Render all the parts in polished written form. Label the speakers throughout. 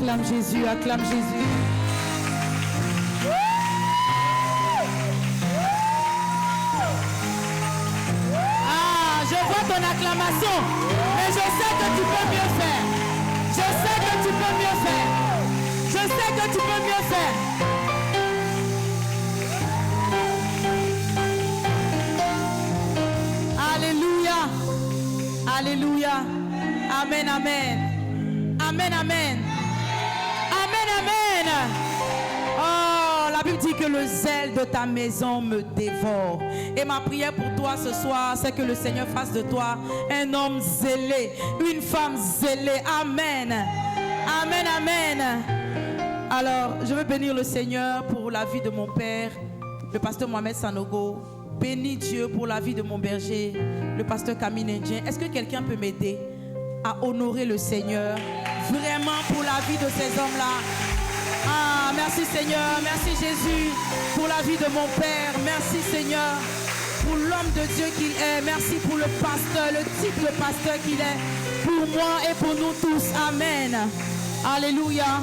Speaker 1: Acclame Jésus, acclame Jésus. Ah, je vois ton acclamation, mais je sais que tu peux mieux faire. Je sais que tu peux mieux faire. Je sais que tu peux mieux faire. Alléluia. Alléluia. Amen, amen. Amen, amen. Amen, amen. Oh, la Bible dit que le zèle de ta maison me dévore. Et ma prière pour toi ce soir, c'est que le Seigneur fasse de toi un homme zélé, une femme zélée. Amen. Amen, amen. Alors, je veux bénir le Seigneur pour la vie de mon père, le pasteur Mohamed Sanogo. Bénis Dieu pour la vie de mon berger, le pasteur Camille Ndien. Est-ce que quelqu'un peut m'aider à honorer le Seigneur vraiment pour la vie de ces hommes-là? Ah, merci Seigneur, merci Jésus pour la vie de mon père. Merci Seigneur pour l'homme de Dieu qu'il est. Merci pour le pasteur, le type de pasteur qu'il est pour moi et pour nous tous. Amen. Alléluia.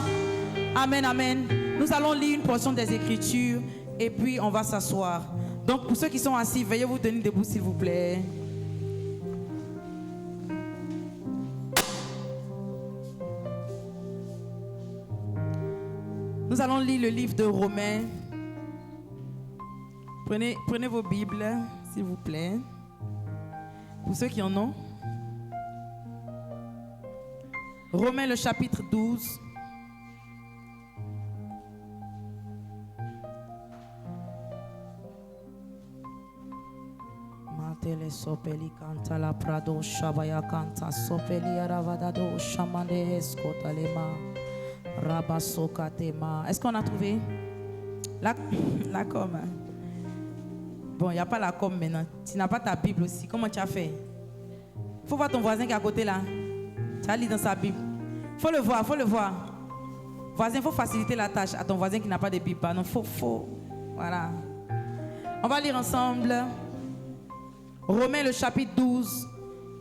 Speaker 1: Amen, amen. Nous allons lire une portion des Écritures et puis on va s'asseoir. Donc pour ceux qui sont assis, veuillez vous tenir debout s'il vous plaît. Nous allons lire le livre de Romains. Prenez vos Bibles, s'il vous plaît. Pour ceux qui en ont. Romains le chapitre 12. Matele sopeli canta la prado shabaya canta sopeli aravadado shamande escotalema rabasokatema. Est-ce qu'on a trouvé la com? Bon, il n'y a pas la com maintenant. Tu n'as pas ta Bible aussi. Comment tu as fait? Il faut voir ton voisin qui est à côté là. Tu as lu dans sa Bible. Il faut le voir, faut le voir. Voisin, il faut faciliter la tâche à ton voisin qui n'a pas de Bible. Non, faut. Voilà. On va lire ensemble. Romains le chapitre 12,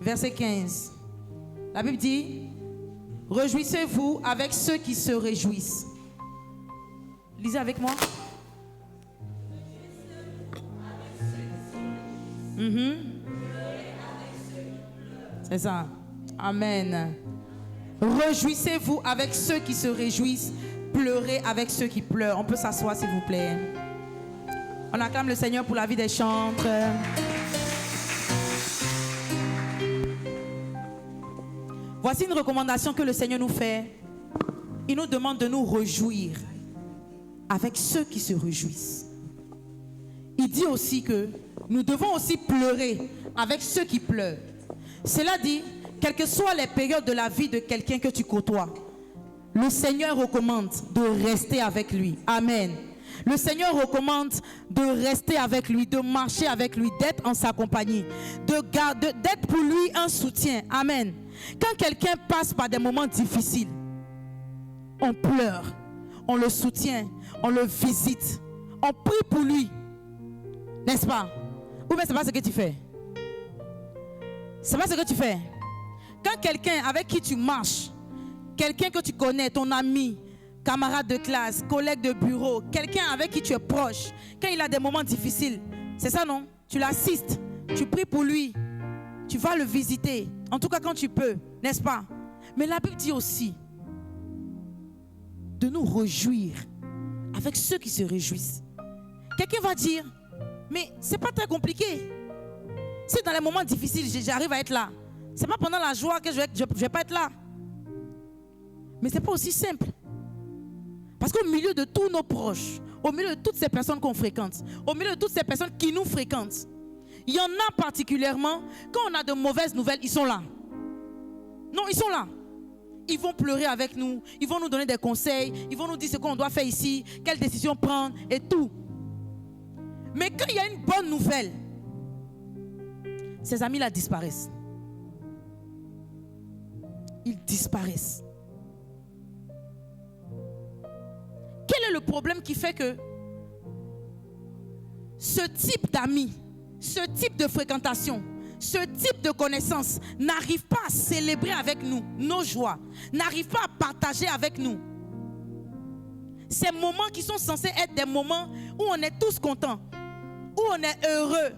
Speaker 1: verset 15. La Bible dit: réjouissez-vous avec ceux qui se réjouissent. Lisez avec moi. C'est ça. Amen. Réjouissez-vous avec ceux qui se réjouissent. Pleurez avec ceux qui pleurent. On peut s'asseoir s'il vous plaît. On acclame le Seigneur pour la vie des chantres. Voici une recommandation que le Seigneur nous fait. Il nous demande de nous réjouir avec ceux qui se réjouissent. Il dit aussi que nous devons aussi pleurer avec ceux qui pleurent. Cela dit, quelles que soient les périodes de la vie de quelqu'un que tu côtoies, le Seigneur recommande de rester avec lui. Amen. Le Seigneur recommande de rester avec lui, de marcher avec lui, d'être en sa compagnie, d'être pour lui un soutien. Amen. Quand quelqu'un passe par des moments difficiles, on pleure, on le soutient, on le visite, on prie pour lui. N'est-ce pas? Ou bien c'est pas ce que tu fais? C'est pas ce que tu fais. Quand quelqu'un avec qui tu marches, quelqu'un que tu connais, ton ami, camarade de classe, collègue de bureau, quelqu'un avec qui tu es proche, quand il a des moments difficiles, c'est ça non? Tu l'assistes, tu pries pour lui, tu vas le visiter, en tout cas quand tu peux, n'est-ce pas? Mais la Bible dit aussi de nous réjouir avec ceux qui se réjouissent. Quelqu'un va dire, mais c'est pas très compliqué. Si dans les moments difficiles, j'arrive à être là, c'est pas pendant la joie que je vais pas être là. Mais c'est pas aussi simple. Parce qu'au milieu de tous nos proches, au milieu de toutes ces personnes qu'on fréquente, au milieu de toutes ces personnes qui nous fréquentent, il y en a particulièrement, quand on a de mauvaises nouvelles, ils sont là. Non, ils sont là. Ils vont pleurer avec nous, ils vont nous donner des conseils, ils vont nous dire ce qu'on doit faire ici, quelle décision prendre et tout. Mais quand il y a une bonne nouvelle, ces amis-là disparaissent. Ils disparaissent. Quel est le problème qui fait que ce type d'amis, ce type de fréquentation, ce type de connaissance n'arrive pas à célébrer avec nous nos joies, n'arrive pas à partager avec nous? ces moments qui sont censés être des moments où on est tous contents, où on est heureux,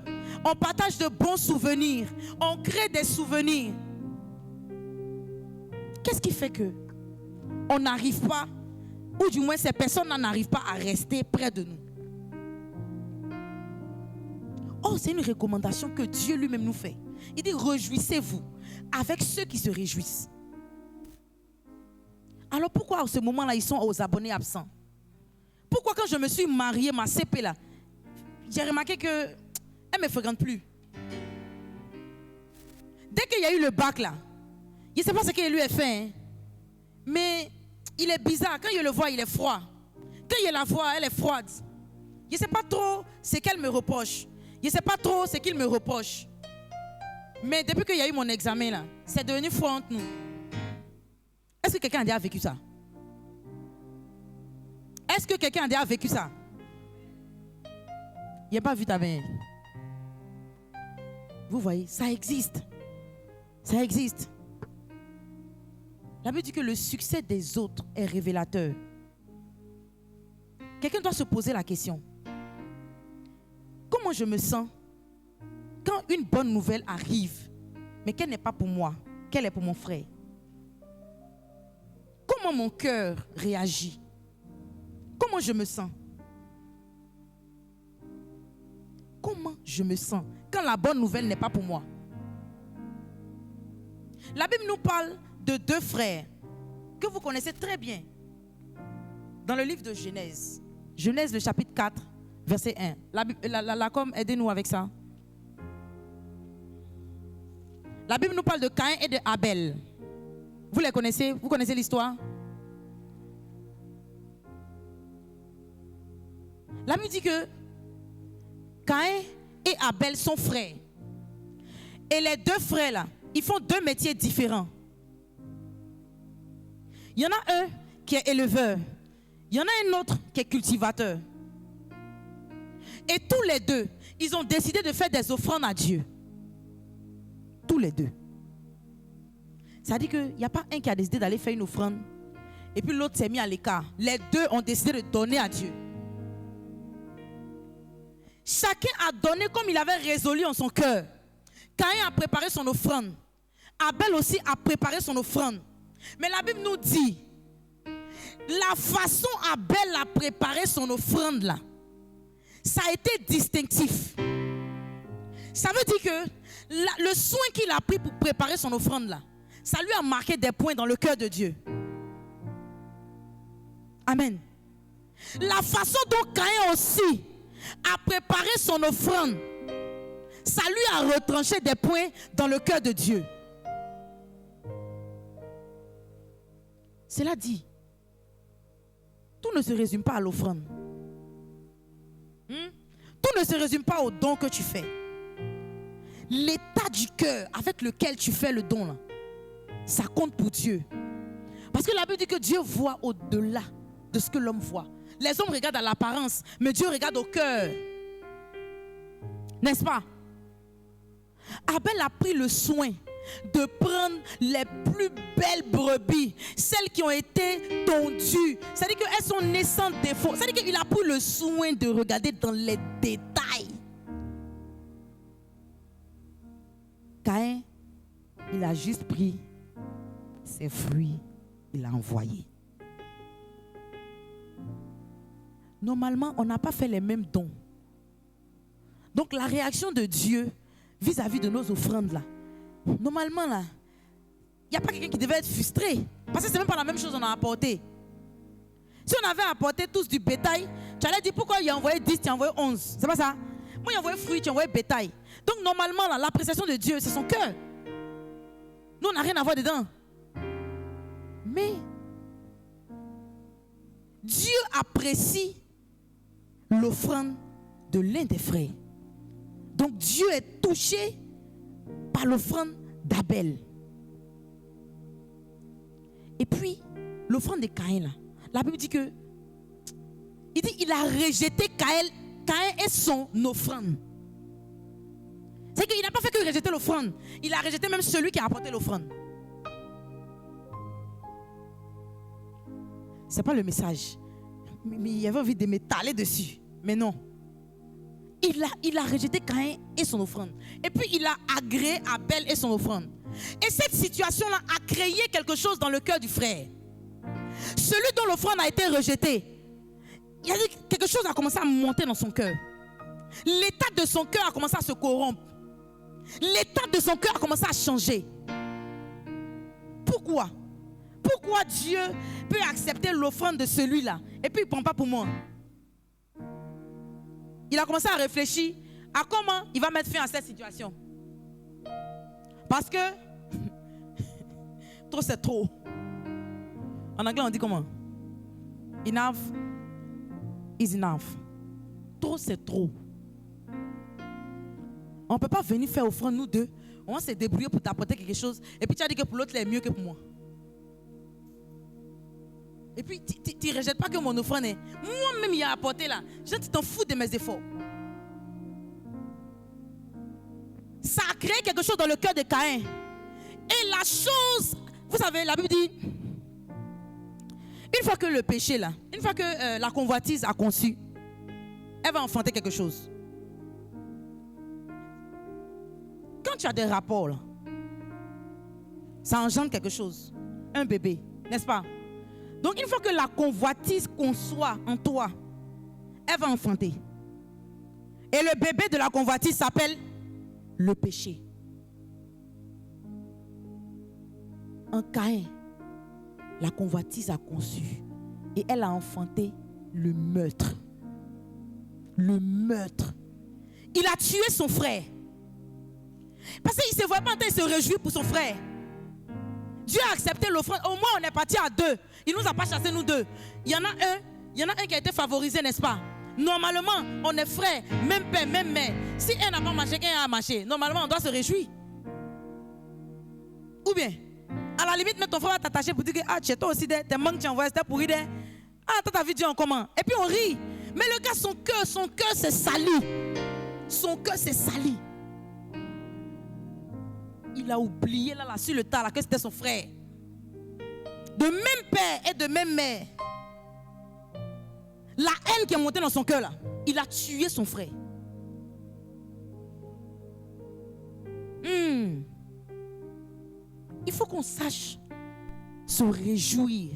Speaker 1: on partage de bons souvenirs, on crée des souvenirs. Qu'est-ce qui fait que on n'arrive pas, ou du moins ces personnes n'arrivent pas à rester près de nous? Oh, c'est une recommandation que Dieu lui-même nous fait. Il dit, réjouissez-vous avec ceux qui se réjouissent. Alors pourquoi à ce moment-là, ils sont aux abonnés absents? Pourquoi quand je me suis mariée, ma CP là, j'ai remarqué qu'elle ne me fréquente plus. Dès qu'il y a eu le bac là, je ne sais pas ce qu'il lui a fait, hein, mais il est bizarre. Quand je le vois, il est froid. Quand je la vois, elle est froide. Je ne sais pas trop ce qu'elle me reproche. Je ne sais pas trop ce qu'il me reproche. Mais depuis qu'il y a eu mon examen là, c'est devenu froid entre nous. Est-ce que quelqu'un a déjà vécu ça? Est-ce que quelqu'un a déjà vécu ça? Il n'a pas vu ta main. Vous voyez, ça existe. Ça existe. La Bible dit que le succès des autres est révélateur. Quelqu'un doit se poser la question. Comment je me sens quand une bonne nouvelle arrive, mais qu'elle n'est pas pour moi, qu'elle est pour mon frère? Comment mon cœur réagit? Comment je me sens? Comment je me sens quand la bonne nouvelle n'est pas pour moi? La Bible nous parle de deux frères que vous connaissez très bien dans le livre de Genèse. Genèse, le chapitre 4, verset 1. La com, aidez-nous avec ça. La Bible nous parle de Caïn et de Abel. Vous les connaissez? Vous connaissez l'histoire? La Bible dit que Caïn et Abel sont frères. Et les deux frères là, ils font deux métiers différents. Il y en a un qui est éleveur. Il y en a un autre qui est cultivateur. Et tous les deux, ils ont décidé de faire des offrandes à Dieu. Tous les deux. Ça dit qu'il n'y a pas un qui a décidé d'aller faire une offrande et puis l'autre s'est mis à l'écart. Les deux ont décidé de donner à Dieu. Chacun a donné comme il avait résolu en son cœur. Caïn a préparé son offrande. Abel aussi a préparé son offrande. Mais la Bible nous dit, la façon Abel a préparé son offrande là, ça a été distinctif. Ça veut dire que le soin qu'il a pris pour préparer son offrande là, ça lui a marqué des points dans le cœur de Dieu. Amen. La façon dont Caïn aussi a préparé son offrande, ça lui a retranché des points dans le cœur de Dieu. Cela dit, tout ne se résume pas à l'offrande. Tout ne se résume pas au don que tu fais. L'état du cœur avec lequel tu fais le don, là, ça compte pour Dieu. Parce que la Bible dit que Dieu voit au-delà de ce que l'homme voit. Les hommes regardent à l'apparence, mais Dieu regarde au cœur. N'est-ce pas? Abel a pris le soin de prendre les plus belles brebis, celles qui ont été tondues. C'est-à-dire qu'elles sont nées sans défaut. C'est-à-dire qu'il a pris le soin de regarder dans les détails. Caïn, il a juste pris ses fruits, il a envoyé. Normalement, on n'a pas fait les mêmes dons. Donc la réaction de Dieu vis-à-vis de nos offrandes là, normalement là, il n'y a pas quelqu'un qui devait être frustré. Parce que c'est même pas la même chose qu'on a apporté. Si on avait apporté tous du bétail, tu allais dire pourquoi il a envoyé 10, tu as envoyé 11. C'est pas ça? Moi il a envoyé fruits, tu as envoyé bétail. Donc normalement là, l'appréciation de Dieu, c'est son cœur. Nous on n'a rien à voir dedans. Mais Dieu apprécie l'offrande de l'un des frères. Donc Dieu est touché par l'offrande d'Abel. Et puis, l'offrande de Caïn, là, la Bible dit que il a rejeté Caïn et son offrande. C'est qu'il n'a pas fait que rejeter l'offrande. Il a rejeté même celui qui a apporté l'offrande. Ce n'est pas le message. Mais il avait envie de m'étaler dessus. Mais non. Il a rejeté Caïn et son offrande. Et puis il a agréé Abel et son offrande. Et cette situation-là a créé quelque chose dans le cœur du frère. Celui dont l'offrande a été rejetée, il y a quelque chose a commencé à monter dans son cœur. L'état de son cœur a commencé à se corrompre. L'état de son cœur a commencé à changer. Pourquoi? Pourquoi Dieu peut accepter l'offrande de celui-là et puis il ne prend pas pour moi? Il a commencé à réfléchir à comment il va mettre fin à cette situation. Parce que trop c'est trop. En anglais on dit comment? Enough is enough. Trop c'est trop. On ne peut pas venir faire offrande nous deux. On va se débrouiller pour t'apporter quelque chose. Et puis tu as dit que pour l'autre, il est mieux que pour moi. Et puis tu ne rejettes pas que mon offrande est. Moi-même, il a apporté là. Je t'en fous de mes efforts. Ça a créé quelque chose dans le cœur de Caïn. Et la chose, vous savez, la Bible dit, une fois que le péché là, une fois que la convoitise a conçu, elle va enfanter quelque chose. Quand tu as des rapports là, ça engendre quelque chose. Un bébé, n'est-ce pas? Donc une fois que la convoitise conçoit en toi, elle va enfanter. Et le bébé de la convoitise s'appelle le péché. En Caïn, la convoitise a conçu et elle a enfanté le meurtre. Le meurtre. Il a tué son frère. Parce qu'il ne se voit pas en train de se réjouir pour son frère. Dieu a accepté l'offrande. Au moins, on est parti à deux. Il ne nous a pas chassés, nous deux. Il y en a un qui a été favorisé, n'est-ce pas? Normalement, on est frères, même père, même mère. Si un n'a pas marché, qu'un a marché, normalement, on doit se réjouir. Ou bien, à la limite, même ton frère va t'attacher pour dire que tu toi aussi, tes manques, tu envoies, c'était pourri. Toi, ta vie, Dieu, en comment? Et puis, on rit. Mais le gars, son cœur s'est sali. Son cœur s'est sali. Il a oublié là sur le tas là, que c'était son frère. De même père et de même mère. La haine qui est montée dans son cœur là, il a tué son frère. Il faut qu'on sache se réjouir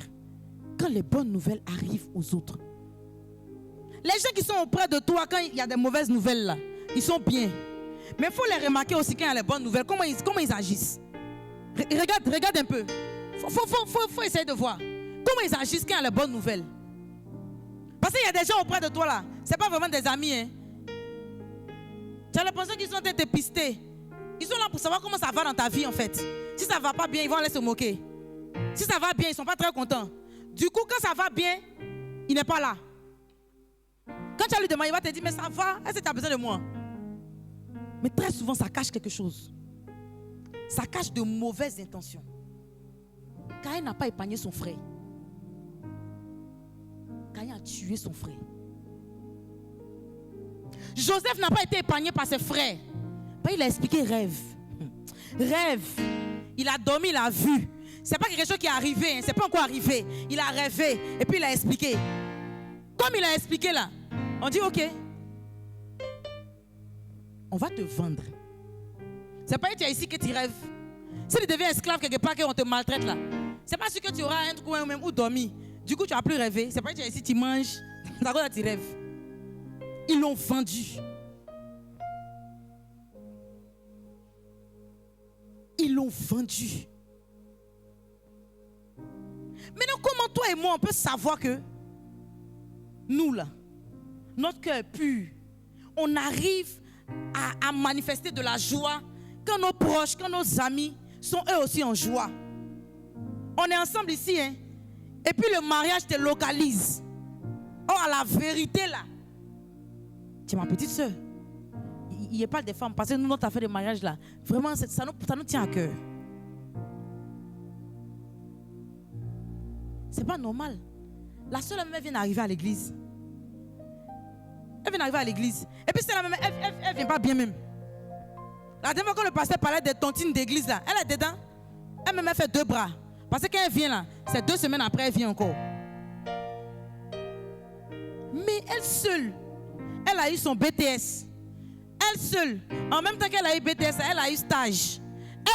Speaker 1: quand les bonnes nouvelles arrivent aux autres. Les gens qui sont auprès de toi quand il y a des mauvaises nouvelles là, ils sont bien. Mais il faut les remarquer aussi quand il y a les bonnes nouvelles. Comment ils agissent. Regarde un peu. Faut essayer de voir. Comment ils agissent quand il y a les bonnes nouvelles. Parce qu'il y a des gens auprès de toi là. Ce n'est pas vraiment des amis. Hein. Tu as l'impression qu'ils sont en train de te pister. Ils sont là pour savoir comment ça va dans ta vie en fait. Si ça ne va pas bien, ils vont aller se moquer. Si ça va bien, ils ne sont pas très contents. Du coup, quand ça va bien, il n'est pas là. Quand tu vas lui demander, il va te dire, mais ça va, est-ce que tu as besoin de moi? Mais très souvent, ça cache quelque chose. Ça cache de mauvaises intentions. Caïn n'a pas épargné son frère. Caïn a tué son frère. Joseph n'a pas été épargné par ses frères. Il a expliqué rêve. Rêve. Il a dormi, il a vu. Ce n'est pas quelque chose qui est arrivé. Hein. Ce n'est pas encore arrivé. Il a rêvé. Et puis il a expliqué. Comme il a expliqué là, on dit ok. On va te vendre. Ce n'est pas que tu es ici que tu rêves. Si tu deviens esclave quelque part, qu'on te maltraite là, ce n'est pas sûr que tu auras un coin même où dormir. Du coup, tu n'as plus rêvé. Ce n'est pas que tu es ici, tu manges. D'accord, là, tu rêves. Ils l'ont vendu. Ils l'ont vendu. Maintenant, comment toi et moi, on peut savoir que nous là, notre cœur est pur, on arrive à manifester de la joie quand nos proches, quand nos amis sont eux aussi en joie. On est ensemble ici, hein? Et puis le mariage te localise. Oh, à la vérité là, tu es ma petite soeur. Il n'y a pas des femmes, parce que nous, notre affaire de mariage là, vraiment, ça nous tient à cœur. C'est pas normal. La seule même vient d'arriver à l'église. Elle vient d'arriver à l'église. Et puis c'est la même, elle vient pas bien même. La dernière fois quand le pasteur parlait des tontines d'église là, elle est dedans. Elle même fait 2 bras. Parce que quand elle vient là, c'est 2 semaines après elle vient encore. Mais elle seule, elle a eu son BTS. Elle seule, en même temps qu'elle a eu BTS, elle a eu stage.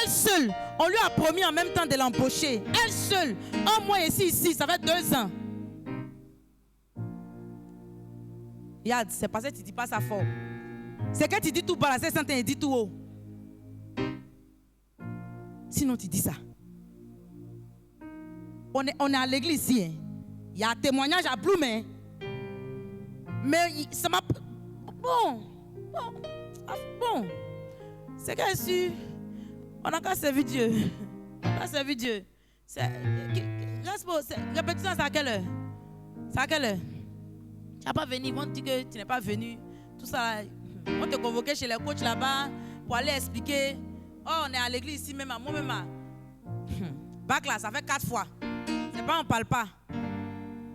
Speaker 1: Elle seule, on lui a promis en même temps de l'embaucher. Elle seule, un mois ici, ça fait 2 ans. Yad, c'est parce que tu ne dis pas ça fort. C'est que tu dis tout bas, là, c'est ça, tu dis tout haut. Sinon, tu dis ça. On est à l'église ici. Hein. Il y a un témoignage à Bloom. Hein. Mais ça m'a... Bon. C'est que si on n'a qu'à servir Dieu. On a servi Dieu. Répétition, c'est à quelle heure? C'est à quelle heure? Tu n'as pas venu, ils vont te dire que tu n'es pas venu. Tout ça, on te convoquait chez les coachs là-bas pour aller expliquer. Oh, on est à l'église ici même, moi-même. Bac là, ça fait 4 fois. C'est pas on parle pas.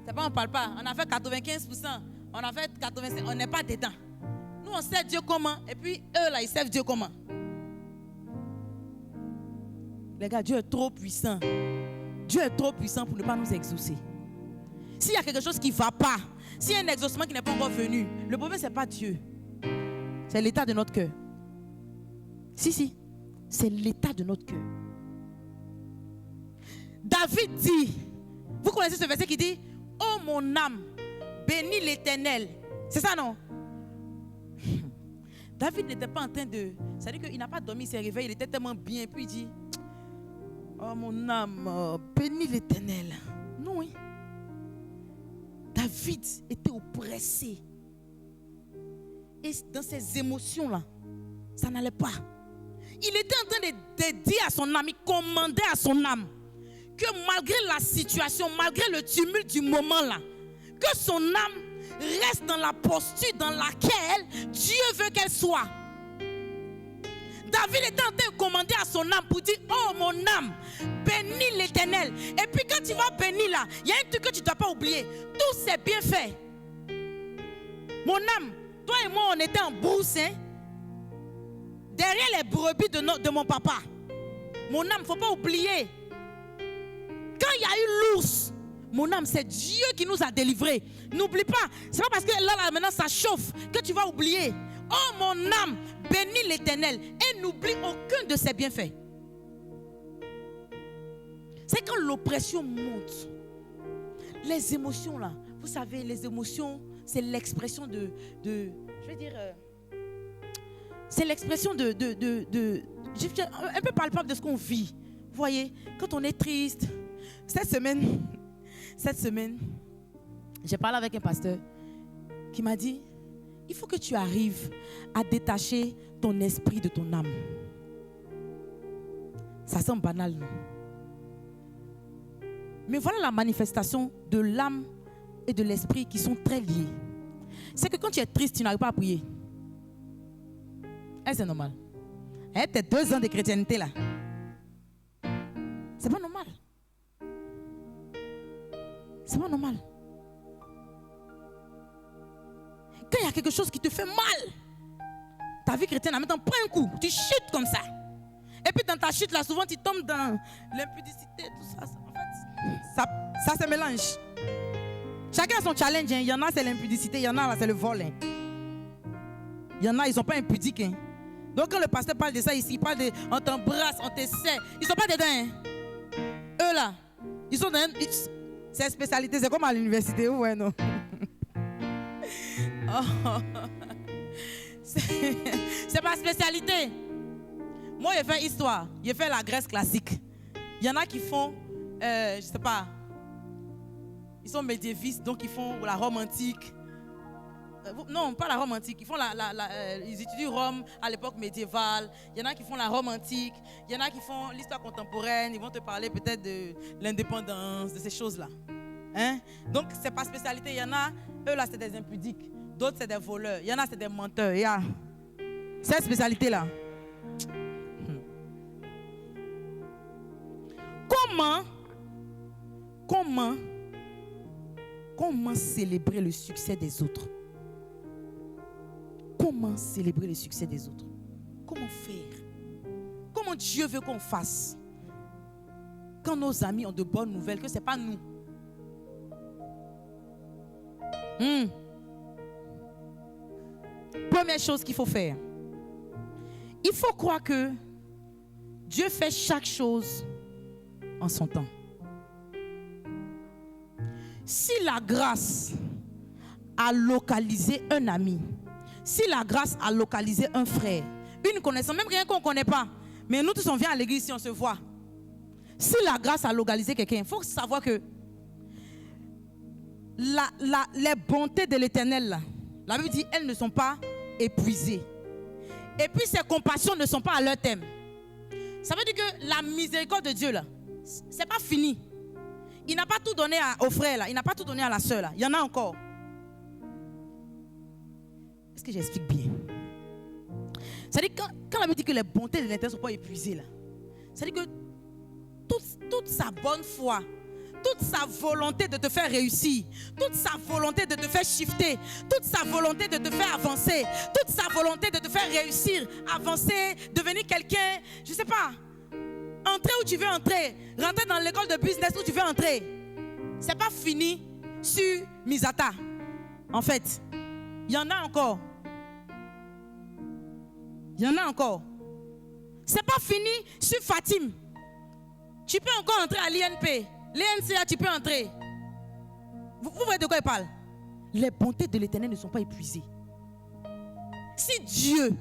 Speaker 1: C'est pas on parle pas. On a fait 95%. On a fait 85%. On n'est pas dedans. Nous, on sait Dieu comment. Et puis, eux là, ils savent Dieu comment. Les gars, Dieu est trop puissant. Dieu est trop puissant pour ne pas nous exaucer. S'il y a quelque chose qui ne va pas, s'il y a un exaucement qui n'est pas encore venu, le problème, ce n'est pas Dieu. C'est l'état de notre cœur. Si. C'est l'état de notre cœur. David dit, vous connaissez ce verset qui dit, oh mon âme, bénis l'Éternel. C'est ça, non? David n'était pas en train de... C'est-à-dire qu'il n'a pas dormi, il s'est réveillé, il était tellement bien. Puis il dit, oh mon âme, bénis l'Éternel. Non, oui. David était oppressé. Et dans ses émotions-là, ça n'allait pas. Il était en train de dire à son âme, il commandait à son âme, que malgré la situation, malgré le tumulte du moment-là, que son âme reste dans la posture dans laquelle Dieu veut qu'elle soit. David était en train de commander à son âme pour dire, oh mon âme, bénis l'Éternel. Et puis quand tu vas bénir là, il y a un truc que tu ne dois pas oublier. Tout c'est bien fait. Mon âme, toi et moi on était en brousse, hein, derrière les brebis de mon papa. Mon âme, il ne faut pas oublier. Quand il y a eu l'ours, mon âme, c'est Dieu qui nous a délivrés. N'oublie pas, c'est pas parce que là maintenant ça chauffe que tu vas oublier. Oh mon âme, bénis l'Éternel et n'oublie aucun de ses bienfaits. C'est quand l'oppression monte, les émotions là, vous savez, les émotions, c'est l'expression c'est l'expression un peu palpable de ce qu'on vit. Vous voyez, quand on est triste, cette semaine, j'ai parlé avec un pasteur qui m'a dit, il faut que tu arrives à détacher ton esprit de ton âme. Ça semble banal, non? Mais voilà la manifestation de l'âme et de l'esprit qui sont très liés. C'est que quand tu es triste, tu n'arrives pas à prier. C'est normal. T'as 2 ans de chrétienté là. C'est pas normal. C'est pas normal. Quand il y a quelque chose qui te fait mal, ta vie chrétienne, en même temps, prends un coup, tu chutes comme ça. Et puis dans ta chute là, souvent tu tombes dans l'impudicité, tout ça. En fait, ça se mélange. Chacun a son challenge. Hein. Il y en a, c'est l'impudicité. Il y en a, là, c'est le vol. Hein. Il y en a, ils ne sont pas impudiques. Hein. Donc quand le pasteur parle de ça ici, il parle de on t'embrasse, on te serre. Ils ne sont pas dedans. Hein. Eux là, ils sont dans... C'est spécialité, c'est comme à l'université. Ouais, non. Oh. C'est pas spécialité. Moi, j'ai fait histoire. J'ai fait la Grèce classique. Il y en a qui font, je sais pas, ils sont médiévistes, donc ils font la Rome antique. Non, pas la Rome antique. Ils font ils étudient Rome à l'époque médiévale. Il y en a qui font la Rome antique. Il y en a qui font l'histoire contemporaine. Ils vont te parler peut-être de l'indépendance, de ces choses-là. Hein? Donc, c'est pas spécialité. Il y en a, eux là, c'est des impudiques. D'autres, c'est des voleurs. Il y en a, c'est des menteurs. Il y a cette spécialité-là. Comment célébrer le succès des autres? Comment célébrer le succès des autres? Comment faire? Comment Dieu veut qu'on fasse? Quand nos amis ont de bonnes nouvelles, que ce n'est pas nous. Première chose qu'il faut faire, il faut croire que Dieu fait chaque chose en son temps. Si la grâce a localisé un ami, si la grâce a localisé un frère, une connaissance, même quelqu'un qu'on ne connaît pas, mais nous tous on vient à l'église si on se voit. Si la grâce a localisé quelqu'un, il faut savoir que les bontés de l'Éternel, là, la Bible dit, elles ne sont pas épuisées. Et puis ses compassions ne sont pas à leur thème. Ça veut dire que la miséricorde de Dieu, là, c'est pas fini. Il n'a pas tout donné au frère, là. Il n'a pas tout donné à la soeur, là. Il y en a encore. Est-ce que j'explique bien? C'est-à-dire que quand la Bible dit que les bontés de l'Éternel ne sont pas épuisées, là, c'est-à-dire que toute sa bonne foi, toute sa volonté de te faire réussir, toute sa volonté de te faire shifter, toute sa volonté de te faire avancer, toute sa volonté de te faire réussir, avancer, devenir quelqu'un, je ne sais pas, entrer où tu veux entrer, rentrer dans l'école de business où tu veux entrer. Ce n'est pas fini sur Misata. En fait, il y en a encore. Il y en a encore. Ce n'est pas fini sur Fatim. Tu peux encore entrer à l'INP. L'INCA, tu peux entrer. Vous voyez de quoi il parle? Les bontés de l'Éternel ne sont pas épuisées. Si Dieu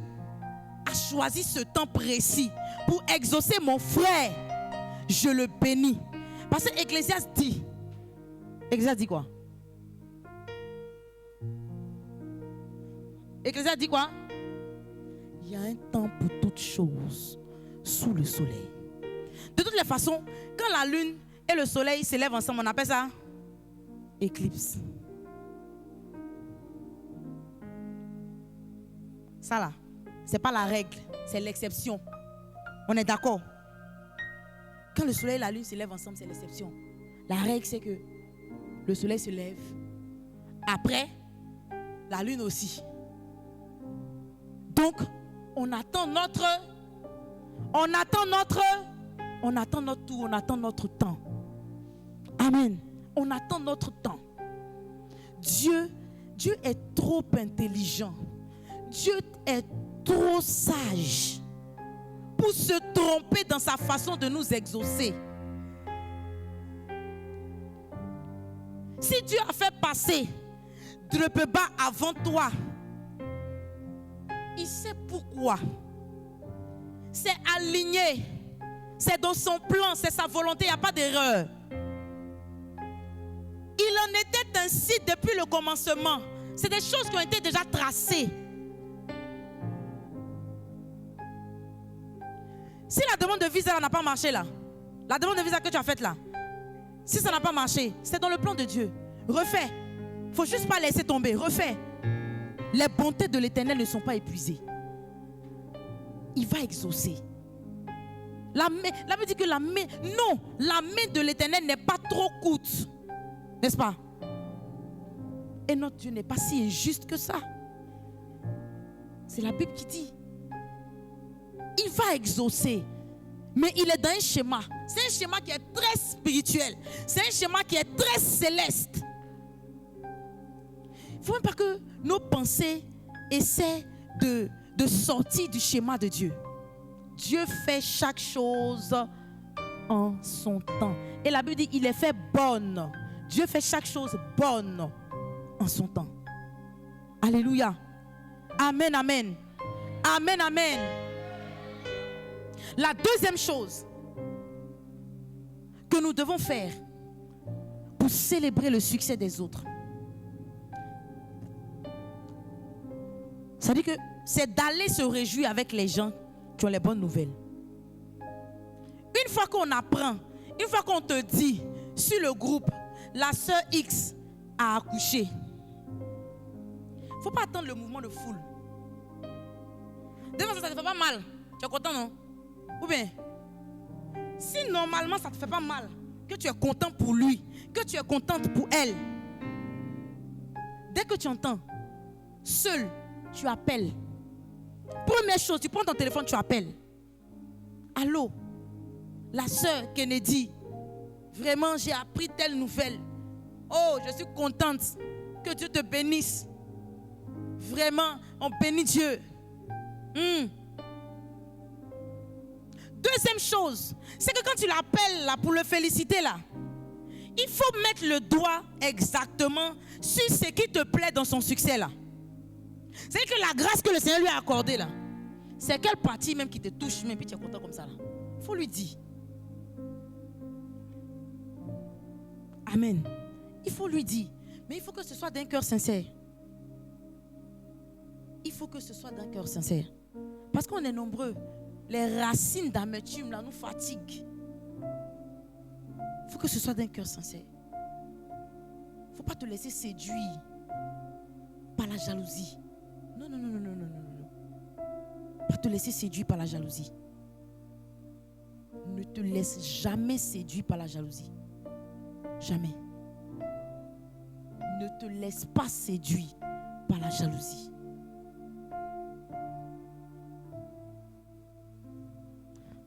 Speaker 1: a choisi ce temps précis pour exaucer mon frère, je le bénis. Parce que Ecclésiaste dit quoi? Ecclésiaste dit quoi? Il y a un temps pour toutes choses sous le soleil. De toutes les façons, quand la lune et le soleil se lèvent ensemble, on appelle ça éclipse. Ça là, c'est pas la règle, c'est l'exception. On est d'accord? Quand le soleil et la lune se lèvent ensemble, c'est l'exception. La règle, c'est que le soleil se lève. Après, la lune aussi. Donc, on attend notre tour, on attend notre temps. Amen. On attend notre temps. Dieu est trop intelligent. Dieu est trop sage pour se tromper dans sa façon de nous exaucer. Si Dieu a fait passer le plus bas avant toi, il sait pourquoi. C'est aligné. C'est dans son plan, c'est sa volonté, il n'y a pas d'erreur. Il en était ainsi depuis le commencement. C'est des choses qui ont été déjà tracées. Si la demande de visa n'a pas marché là, la demande de visa que tu as faite là, si ça n'a pas marché, c'est dans le plan de Dieu. Refais. Il ne faut juste pas laisser tomber. Refais. Les bontés de l'Éternel ne sont pas épuisées. Il va exaucer. La main dit que la main de l'Éternel n'est pas trop courte. N'est-ce pas? Et notre Dieu n'est pas si injuste que ça. C'est la Bible qui dit. Il va exaucer. Mais il est dans un schéma. C'est un schéma qui est très spirituel. C'est un schéma qui est très céleste. Il ne faut même pas que nos pensées essaient de sortir du schéma de Dieu. Dieu fait chaque chose en son temps. Et la Bible dit il est fait bonne. Dieu fait chaque chose bonne en son temps. Alléluia. Amen, amen. Amen, amen. La deuxième chose que nous devons faire pour célébrer le succès des autres, ça dit que c'est d'aller se réjouir avec les gens qui ont les bonnes nouvelles. Une fois qu'on apprend, une fois qu'on te dit sur le groupe, la sœur X a accouché, il ne faut pas attendre le mouvement de foule. Demain, ça ne te fait pas mal. Tu es content, non? Ou bien, si normalement ça ne te fait pas mal, que tu es content pour lui, que tu es contente pour elle, dès que tu entends, seul, tu appelles. Première chose, tu prends ton téléphone, tu appelles. Allô, la sœur Kennedy, vraiment j'ai appris telle nouvelle. Oh, je suis contente. Que Dieu te bénisse. Vraiment, on bénit Dieu. Deuxième chose, c'est que quand tu l'appelles là pour le féliciter là, il faut mettre le doigt exactement sur ce qui te plaît dans son succès là. C'est que la grâce que le Seigneur lui a accordée là, c'est quelle partie même qui te touche, même puis tu es content comme ça là. Il faut lui dire. Amen. Il faut lui dire. Mais il faut que ce soit d'un cœur sincère. Il faut que ce soit d'un cœur sincère. Parce qu'on est nombreux. Les racines d'amertume là nous fatiguent. Il faut que ce soit d'un cœur sincère. Il ne faut pas te laisser séduire par la jalousie. Non. Pas te laisser séduire par la jalousie. Ne te laisse jamais séduire par la jalousie. Jamais. Ne te laisse pas séduire par la jalousie.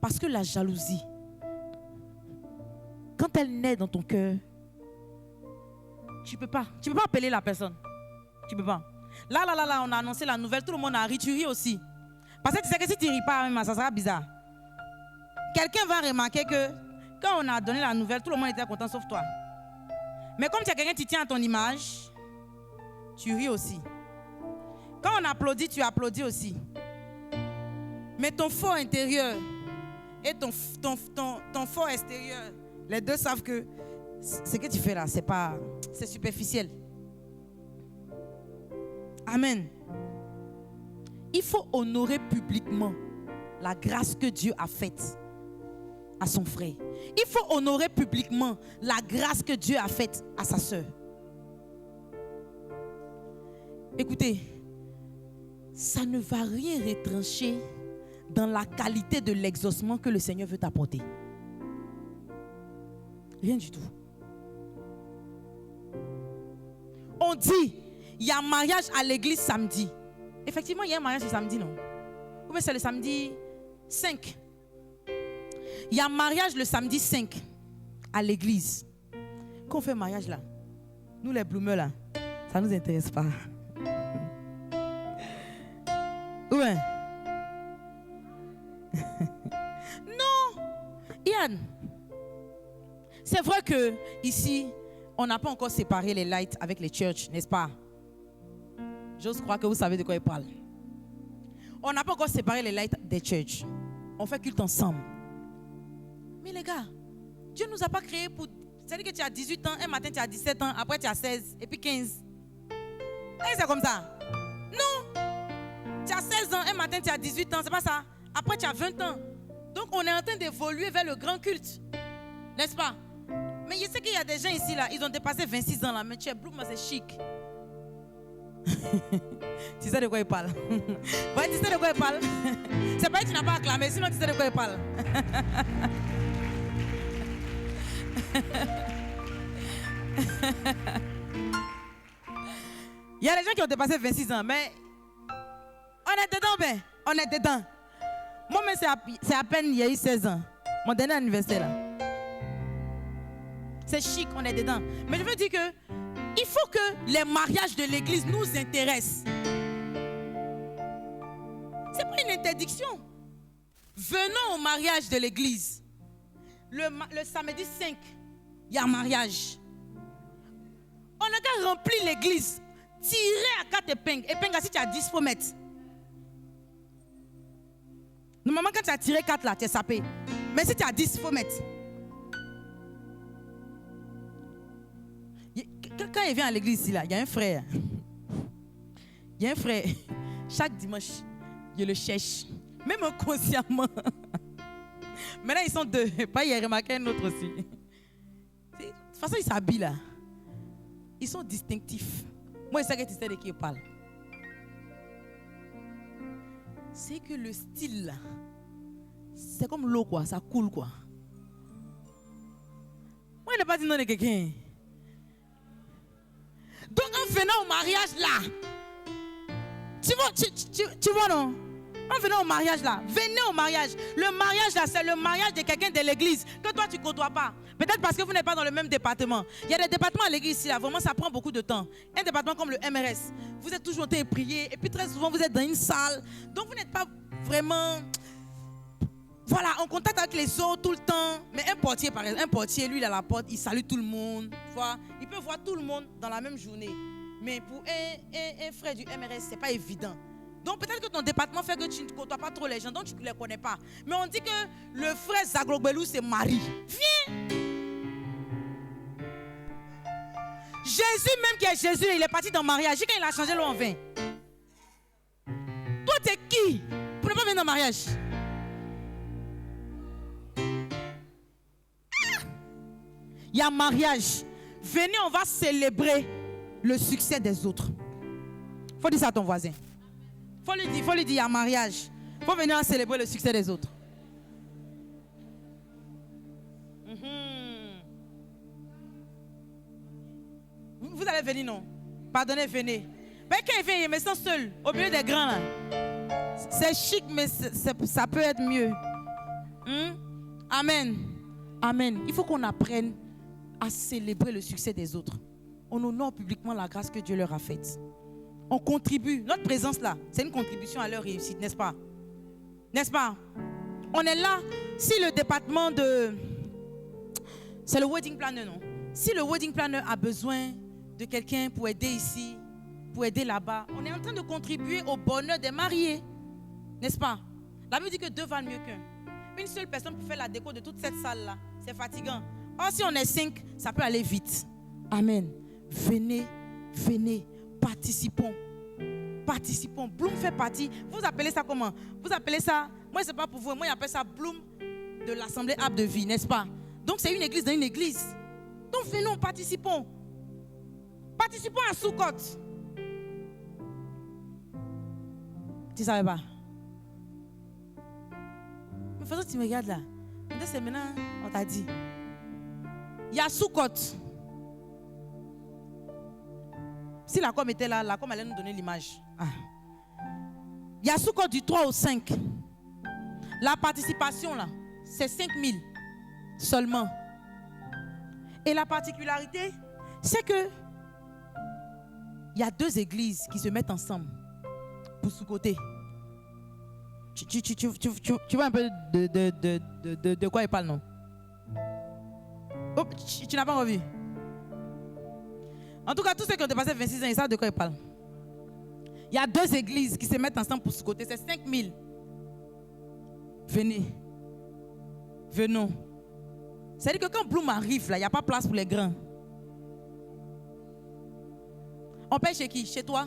Speaker 1: Parce que la jalousie, quand elle naît dans ton cœur, tu ne peux pas appeler la personne. Tu ne peux pas. Là, on a annoncé la nouvelle, tout le monde a ri, tu ris aussi. Parce que tu sais que si tu ne ris pas, ça sera bizarre. Quelqu'un va remarquer que quand on a donné la nouvelle, tout le monde était content sauf toi. Mais comme tu as quelqu'un qui tient à ton image, tu ris aussi. Quand on applaudit, tu applaudis aussi. Mais ton fort intérieur et ton fort extérieur, les deux savent que ce que tu fais là, c'est superficiel. Amen. Il faut honorer publiquement la grâce que Dieu a faite à son frère. Il faut honorer publiquement la grâce que Dieu a faite à sa sœur. Écoutez, ça ne va rien retrancher dans la qualité de l'exaucement que le Seigneur veut t'apporter. Rien du tout. On dit, il y a un mariage à l'église samedi. Effectivement, il y a un mariage le samedi, non? Ou bien c'est le samedi 5. Il y a un mariage le samedi 5 à l'église. Quand on fait un mariage là, nous les bloomers là, ça ne nous intéresse pas. Ouais. Non. Yann, c'est vrai que ici, on n'a pas encore séparé les lights avec les churches, n'est-ce pas? J'ose croire que vous savez de quoi il parle. On n'a pas encore séparé les lights des churches. On fait culte ensemble. Mais les gars, Dieu ne nous a pas créés pour... C'est-à-dire que tu as 18 ans, un matin tu as 17 ans, après tu as 16, et puis 15. Et c'est comme ça. Non. Tu as 16 ans, un matin tu as 18 ans, c'est pas ça. Après tu as 20 ans. Donc on est en train d'évoluer vers le grand culte. N'est-ce pas? Mais je sais qu'il y a des gens ici, là, ils ont dépassé 26 ans, là, mais tu es bleu, mais c'est chic. Tu sais de quoi il parle? Ouais, tu sais de quoi il parle? C'est pas que tu n'as pas acclamé, sinon tu sais de quoi il parle. Il y a des gens qui ont dépassé 26 ans, mais on est dedans, ben. On est dedans. Moi-même, c'est à peine il y a eu 16 ans. Mon dernier anniversaire, là. C'est chic, on est dedans. Mais je veux dire que il faut que les mariages de l'église nous intéressent. C'est pas une interdiction. Venons au mariage de l'église. Le samedi 5, il y a un mariage. On n'a qu'à remplir l'église. Tirer à 4 épingles. Épingles, si tu as 10, il faut mettre. Normalement, quand tu as tiré 4 là, tu es sapé. Mais si tu as 10, il faut mettre. Quand il vient à l'église ici, là, il y a un frère. Il y a un frère. Chaque dimanche, il le cherche. Même inconsciemment. Maintenant, ils sont deux. Pas il a remarqué un autre aussi. De toute façon, ils s'habillent là. Ils sont distinctifs. Moi, je sais que tu sais de qui il parle. C'est que le style là, c'est comme l'eau quoi, ça coule quoi. Moi, il n'a pas dit non de quelqu'un. Donc en venant au mariage là, tu vois non? On venait au mariage là. Venez au mariage. Le mariage là, c'est le mariage de quelqu'un de l'église que toi tu ne côtoies pas. Peut-être parce que vous n'êtes pas dans le même département. Il y a des départements à l'église ici, là, vraiment ça prend beaucoup de temps. Un département comme le MRS, vous êtes toujours en train de prier et puis très souvent vous êtes dans une salle. Donc vous n'êtes pas vraiment, voilà, en contact avec les autres tout le temps. Mais un portier par exemple, un portier, lui il est à la porte, il salue tout le monde. Tu vois? Il peut voir tout le monde dans la même journée. Mais pour un frère du MRS, ce n'est pas évident. Donc peut-être que ton département fait que tu ne côtoies pas trop les gens, donc tu ne les connais pas. Mais on dit que le frère Zaglobelou c'est Marie. Viens! Jésus même qui est Jésus, il est parti dans le mariage. Quand il a changé l'eau en vin. Toi t'es qui pour ne pas venir dans le mariage? Il y a mariage. Venez, on va célébrer le succès des autres. Faut dire ça à ton voisin. Faut lui dire, il y a mariage. Faut venir à célébrer le succès des autres. Vous allez venir, non? Pardonnez, venez. Mais quand il vient, il me sent seul, au milieu des grands là. C'est chic, mais ça peut être mieux. Amen. Amen. Il faut qu'on apprenne à célébrer le succès des autres. On honore publiquement la grâce que Dieu leur a faite. On contribue. Notre présence là, c'est une contribution à leur réussite, n'est-ce pas? N'est-ce pas? On est là. Si le département de... C'est le wedding planner, non? Si le wedding planner a besoin de quelqu'un pour aider ici, pour aider là-bas, on est en train de contribuer au bonheur des mariés. N'est-ce pas? La Bible dit que deux valent mieux qu'un. Une seule personne pour faire la déco de toute cette salle-là, c'est fatigant. Or, si on est 5, ça peut aller vite. Amen. Venez, venez, participons. Participons. Bloom fait partie. Vous appelez ça comment? Vous appelez ça, moi c'est pas pour vous, moi j'appelle ça Bloom de l'Assemblée Arbre de Vie, n'est-ce pas? Donc c'est une église dans une église. Donc venons, participons. Participons à Soukot. Tu ne savais pas? Mais façon tu me regardes là. C'est maintenant, on t'a dit. Il y a Soukot. Si la com était là, la com allait nous donner l'image. Il y a Soukot du 3 au 5. La participation là, c'est 5 000 seulement. Et la particularité, c'est que il y a deux églises qui se mettent ensemble pour Soukoté. Tu vois un peu de quoi il parle, non? Oh, tu n'as pas revu? En tout cas, tous ceux qui ont dépassé 26 ans, ils savent de quoi ils parlent. Il y a deux églises qui se mettent ensemble pour Soukoté. C'est 5 000. Venez. Venons. C'est-à-dire que quand Bloom arrive, là, il n'y a pas place pour les grands. On paye chez qui? Chez toi?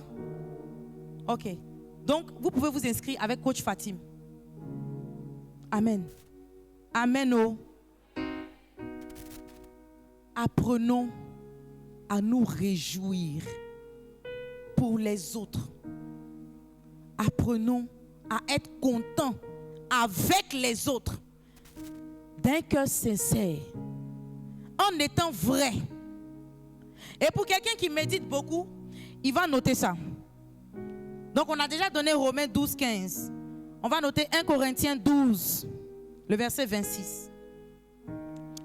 Speaker 1: Ok. Donc, vous pouvez vous inscrire avec Coach Fatim. Amen. Amen. Oh. Apprenons à nous réjouir pour les autres. Apprenons à être contents avec les autres. D'un cœur sincère. En étant vrai. Et pour quelqu'un qui médite beaucoup, il va noter ça. Donc on a déjà donné Romains 12, 15. On va noter 1 Corinthiens 12, le verset 26.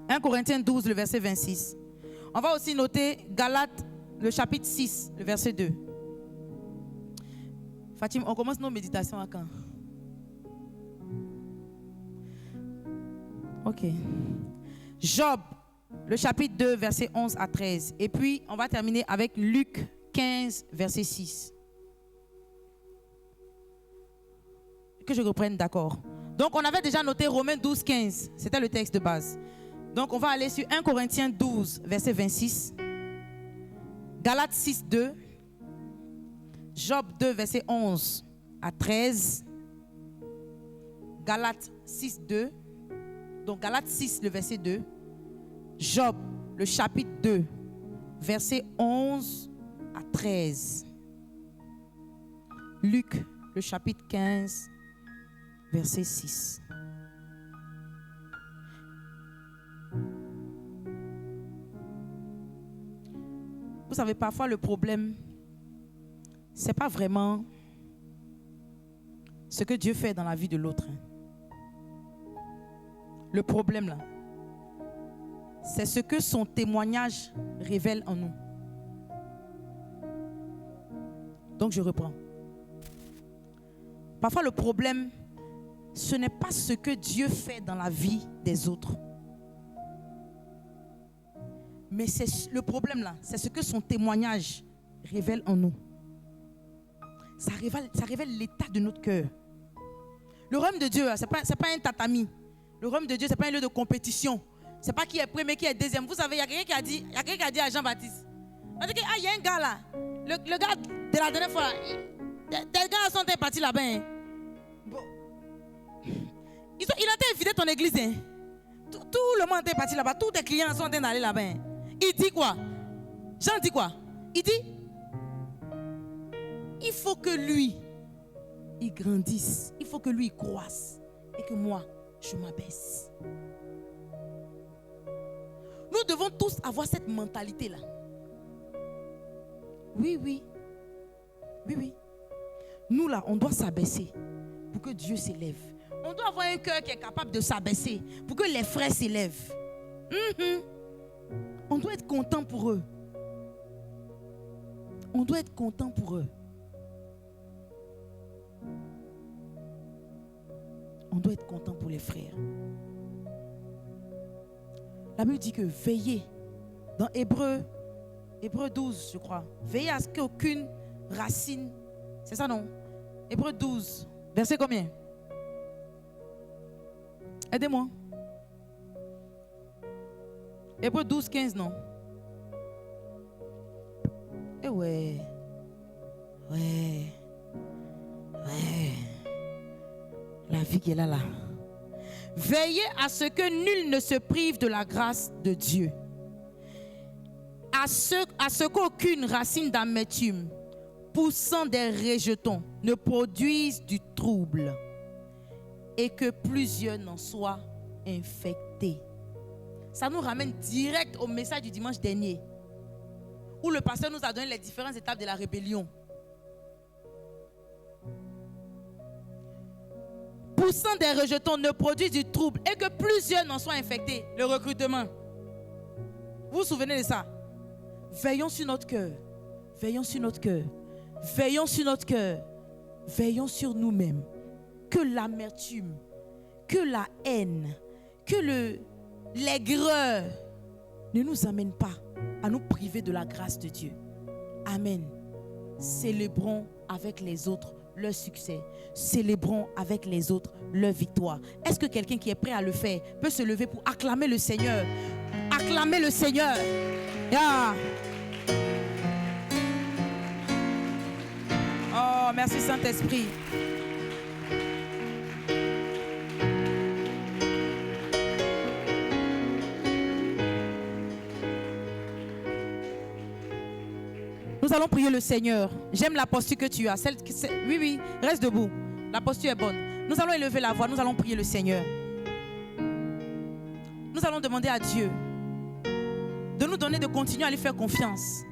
Speaker 1: 1 Corinthiens 12, le verset 26. On va aussi noter Galates, le chapitre 6, le verset 2. Fatim, on commence nos méditations à quand? Ok. Job, le chapitre 2, verset 11 à 13. Et puis, on va terminer avec Luc 15, verset 6. Que je reprenne, d'accord. Donc, on avait déjà noté Romains 12, 15. C'était le texte de base. Donc, on va aller sur 1 Corinthiens 12, verset 26. Galates 6, 2. Job 2, verset 11 à 13. Galates 6, 2. Donc, Galates 6, le verset 2. Job, le chapitre 2, verset 11 à 13. Luc, le chapitre 15, verset 6. Vous savez, parfois le problème, ce n'est pas vraiment ce que Dieu fait dans la vie de l'autre. Le problème là, c'est ce que son témoignage révèle en nous. Donc je reprends. Parfois le problème, ce n'est pas ce que Dieu fait dans la vie des autres. Mais c'est le problème là, c'est ce que son témoignage révèle en nous. Ça révèle l'état de notre cœur. Le royaume de Dieu, ce n'est pas un tatami. Le royaume de Dieu, ce n'est pas un lieu de compétition. Ce n'est pas qui est premier, qui est deuxième. Vous savez, il y a quelqu'un qui a dit à Jean-Baptiste. Il y a un gars là. Le gars de la dernière fois, des gars sont partis là-bas. Hein. Bon. Il a été invité ton église. Hein. Tout le monde est parti là-bas. Tous tes clients sont en train d'aller là-bas. Hein. Il dit quoi? Jean dit quoi? Il dit, il faut que lui, il grandisse. Il faut que lui, il croisse. Et que moi, je m'abaisse. Nous devons tous avoir cette mentalité-là. Oui. Nous là, on doit s'abaisser pour que Dieu s'élève. On doit avoir un cœur qui est capable de s'abaisser pour que les frères s'élèvent. On doit être content pour eux. On doit être content pour eux. On doit être content pour les frères. La Bible dit que veillez. Dans Hébreu 12, je crois. Veillez à ce qu'aucune racine. C'est ça, non? Hébreu 12. Verset combien? Aidez-moi. Hébreu 12, 15, non? Eh ouais. La vie qui est là. Veillez à ce que nul ne se prive de la grâce de Dieu. À ce qu'aucune racine d'amertume poussant des rejetons ne produise du trouble et que plusieurs n'en soient infectés. Ça nous ramène direct au message du dimanche dernier où le pasteur nous a donné les différentes étapes de la rébellion. Poussant des rejetons ne produisent du trouble et que plusieurs n'en soient infectés. Le recrutement. Vous vous souvenez de ça? Veillons sur notre cœur. Veillons sur notre cœur. Veillons sur notre cœur. Veillons sur nous-mêmes. Que l'amertume, que la haine, que l'aigreur ne nous amène pas à nous priver de la grâce de Dieu. Amen. Célébrons avec les autres leur succès. Célébrons avec les autres leur victoire. Est-ce que quelqu'un qui est prêt à le faire peut se lever pour acclamer le Seigneur? Acclamer le Seigneur. Yeah. Oh, merci Saint-Esprit. Nous allons prier le Seigneur. J'aime la posture que tu as. Oui, reste debout. La posture est bonne. Nous allons élever la voix. Nous allons prier le Seigneur. Nous allons demander à Dieu de nous donner de continuer à lui faire confiance.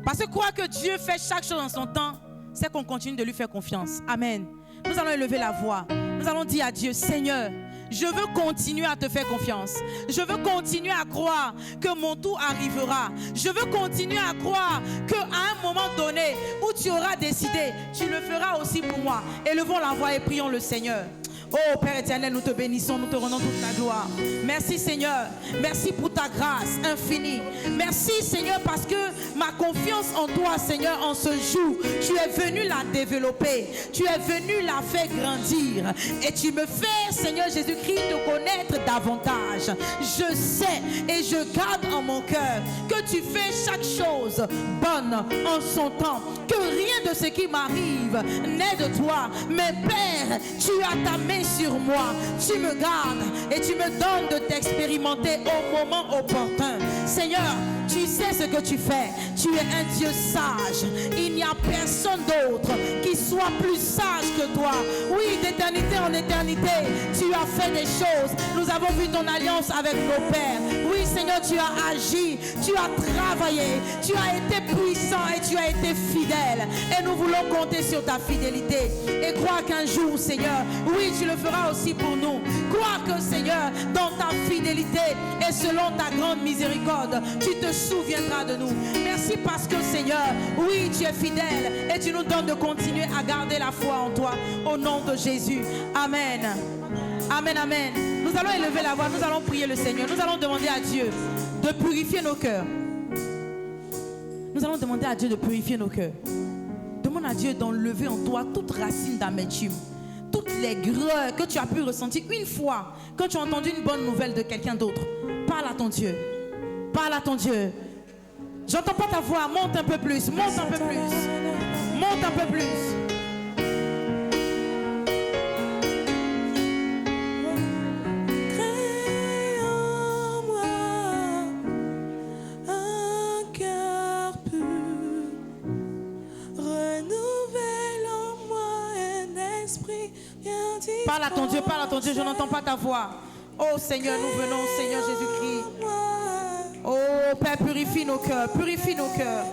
Speaker 1: Parce que croire que Dieu fait chaque chose en son temps, c'est qu'on continue de lui faire confiance. Amen. Nous allons élever la voix. Nous allons dire à Dieu, Seigneur, je veux continuer à te faire confiance. Je veux continuer à croire que mon tour arrivera. Je veux continuer à croire qu'à un moment donné où tu auras décidé, tu le feras aussi pour moi. Élevons la voix et prions le Seigneur. Oh Père éternel, nous te bénissons, nous te rendons toute la gloire. Merci Seigneur, merci pour ta grâce infinie. Merci Seigneur parce que ma confiance en toi Seigneur en ce jour, tu es venu la développer, tu es venu la faire grandir et tu me fais Seigneur Jésus-Christ te connaître davantage. Je sais et je garde en mon cœur que tu fais chaque chose bonne en son temps, que rien de ce qui m'arrive n'est de toi. Mais Père, tu as ta main sur moi, tu me gardes et tu me donnes de t'expérimenter au moment opportun. Seigneur, tu sais ce que tu fais. Tu es un Dieu sage. Il n'y a personne d'autre qui soit plus sage que toi. Oui, d'éternité en éternité, tu as fait des choses. Nous avons vu ton alliance avec nos pères. Oui, Seigneur, tu as agi, tu as travaillé, tu as été puissant et tu as été fidèle. Et nous voulons compter sur ta fidélité. Et croire qu'un jour, Seigneur, oui, tu le feras aussi pour nous. Croire que, Seigneur, dans ta fidélité et selon ta grande miséricorde, tu te souviendras de nous. Merci parce que, Seigneur, oui, tu es fidèle et tu nous donnes de continuer à garder la foi en toi. Au nom de Jésus. Amen. Amen, amen. Nous allons élever la voix, nous allons prier le Seigneur. Nous allons demander à Dieu de purifier nos cœurs. Nous allons demander à Dieu de purifier nos cœurs. Demande à Dieu d'enlever en toi toute racine d'amertume, toutes les greurs que tu as pu ressentir une fois quand tu as entendu une bonne nouvelle de quelqu'un d'autre. Parle à ton Dieu. Parle à ton Dieu. J'entends pas ta voix. Monte un peu plus. Monte un peu plus. Monte un peu plus. Parle à ton Dieu, je n'entends pas ta voix. Oh Seigneur, nous venons, Seigneur Jésus-Christ. Oh Père, purifie nos cœurs, purifie nos cœurs,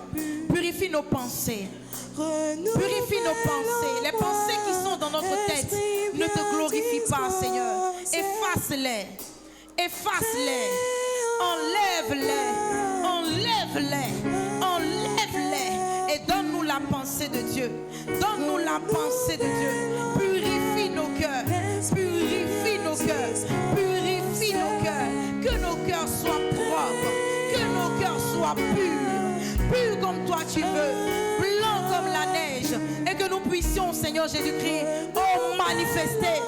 Speaker 1: purifie nos pensées. Purifie nos pensées. Les pensées qui sont dans notre tête ne te glorifient pas, Seigneur. Efface-les. Efface-les. Enlève-les. Enlève-les. Enlève-les. Et donne-nous la pensée de Dieu. Donne-nous la pensée de Dieu. Purifie nos cœurs. Purifie nos cœurs. Purifie nos cœurs. Que nos cœurs soient propres. Que nos cœurs soient purs. Purs comme toi tu veux. Blancs comme la neige. Et que nous puissions, Seigneur Jésus-Christ, oh, manifester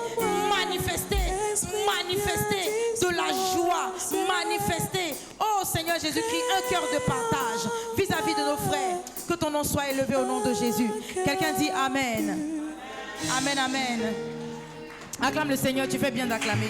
Speaker 1: de la joie. Manifester, oh Seigneur Jésus-Christ, un cœur de partage vis-à-vis de nos frères. Que ton nom soit élevé au nom de Jésus. Quelqu'un dit Amen. Amen, amen. Acclame le Seigneur, tu fais bien d'acclamer.